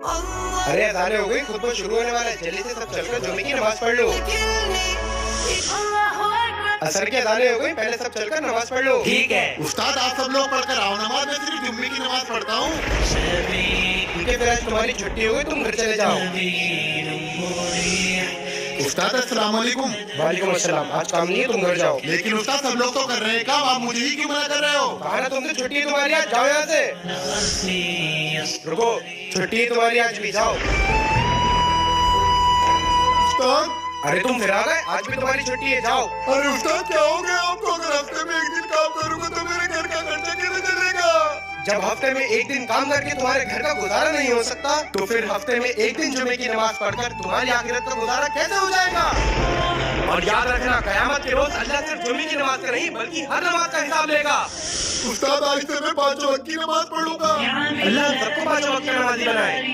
अरे अज़ानें हो गई, खुतबा शुरू होने वाला है, जल्दी से सब चलकर जुमे की नमाज पढ़ लो। असर की अज़ानें हो गई, पहले सब चलकर नमाज पढ़ लो। ठीक है उस्ताद आप सब लोग पढ़कर आओ नमाज, मैं सिर्फ जुम्मे की नमाज पढ़ता हूँ। ठीक है, फिर आज तुम्हारी छुट्टी हो गई, तुम घर चले जाओ। उस्ताद अस्सलाम वालेकुम। वालेकुम अस्सलाम, आज काम नहीं है, तुम घर जाओ। लेकिन उस्ताद सब लोग तो कर रहे हैं काम, आप मुझे ही क्यों मना कर रहे हो? कहा ना तुमसे छुट्टी है तुम्हारी, आज जाओ यहाँ से। रुको, छुट्टी है तुम्हारी, आज भी जाओ। उस्ताद अरे तुम फिर आ गए, आज भी तुम्हारी छुट्टी है, जाओ। अरे उस्ताद क्या हो गया आपको? अगर हफ्ते में एक दिन काम करूंगा तो मेरे घर का खर्चा कैसे चलेगा? जब हफ्ते में एक दिन काम करके तुम्हारे घर का गुजारा नहीं हो सकता, तो फिर हफ्ते में एक दिन जुमे की नमाज पढ़कर तुम्हारी आखिरत का गुजारा कैसे हो जाएगा? और याद रखना, कयामत के रोज अल्लाह सिर्फ जुमे की नमाज का नहीं बल्कि हर नमाज का हिसाब लेगा। उस्ताद आज से मैं 5 वक्त की नमाज पढ़ूंगा। अल्लाह सबको 5 वक्त की नमाजी बनाए।